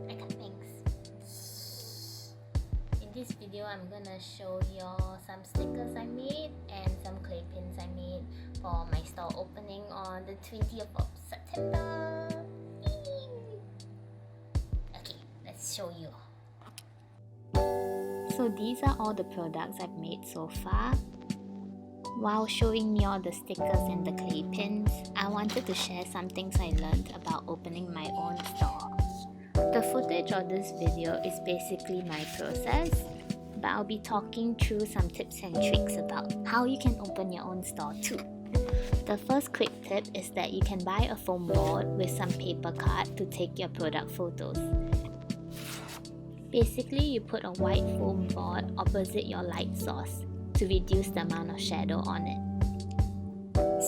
I cut things. In this video, I'm gonna show you some stickers I made and some clay pins I made for my store opening on the 20th of September. Okay, let's show you. So these are all the products I've made so far. While showing you all the stickers and the clay pins, I wanted to share some things I learned about opening my own store. The footage of this video is basically my process, but I'll be talking through some tips and tricks about how you can open your own store too. The first quick tip is that you can buy a foam board with some paper card to take your product photos. Basically, you put a white foam board opposite your light source to reduce the amount of shadow on it.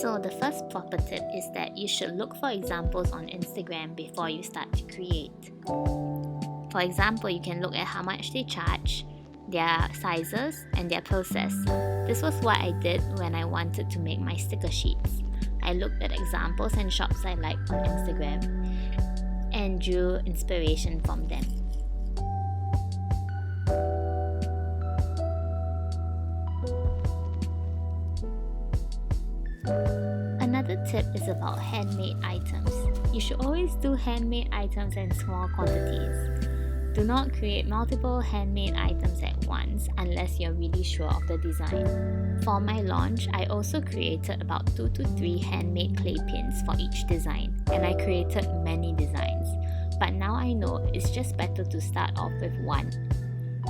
So the first proper tip is that you should look for examples on Instagram before you start to create. For example, you can look at how much they charge, their sizes, and their process. This was what I did when I wanted to make my sticker sheets. I looked at examples and shops I liked on Instagram and drew inspiration from them. Another tip is about handmade items. You should always do handmade items in small quantities. Do not create multiple handmade items at once unless you're really sure of the design. For my launch, I also created about 2 to 3 handmade clay pins for each design, and I created many designs. But now I know it's just better to start off with one,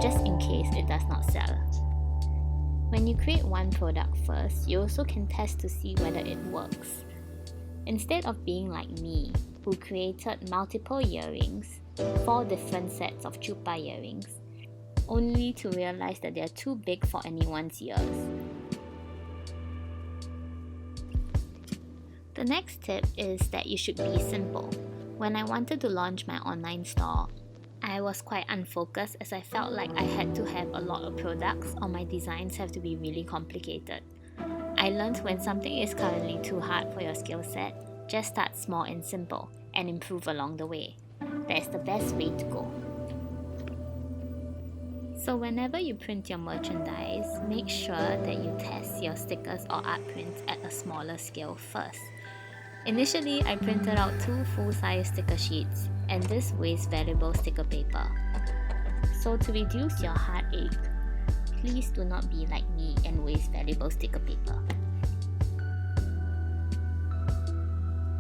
just in case it does not sell. When you create one product first, you also can test to see whether it works. Instead of being like me, who created multiple earrings, 4 different sets of chupa earrings, only to realize that they're too big for anyone's ears. The next tip is that you should be simple. When I wanted to launch my online store, I was quite unfocused as I felt like I had to have a lot of products or my designs have to be really complicated. I learned when something is currently too hard for your skill set, just start small and simple and improve along the way. That is the best way to go. So whenever you print your merchandise, make sure that you test your stickers or art prints at a smaller scale first. Initially, I printed out 2 full-size sticker sheets, and this weighs valuable sticker paper. So to reduce your heartache, please do not be like me and waste valuable sticker paper.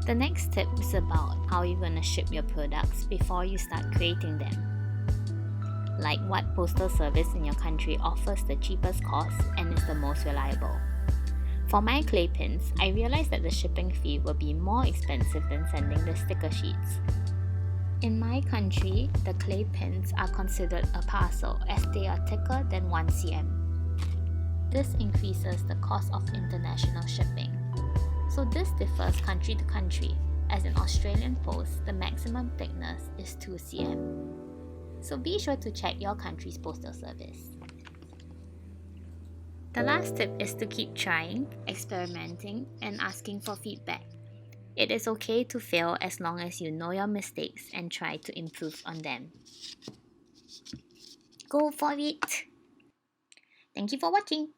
The next tip is about how you're going to ship your products before you start creating them. Like what postal service in your country offers the cheapest cost and is the most reliable. For my clay pins, I realized that the shipping fee will be more expensive than sending the sticker sheets. In my country, the clay pins are considered a parcel as they are thicker than 1 cm. This increases the cost of international shipping. So this differs country to country, as in Australian Post, the maximum thickness is 2 cm. So be sure to check your country's postal service. The last tip is to keep trying, experimenting, and asking for feedback. It is okay to fail as long as you know your mistakes and try to improve on them. Go for it! Thank you for watching.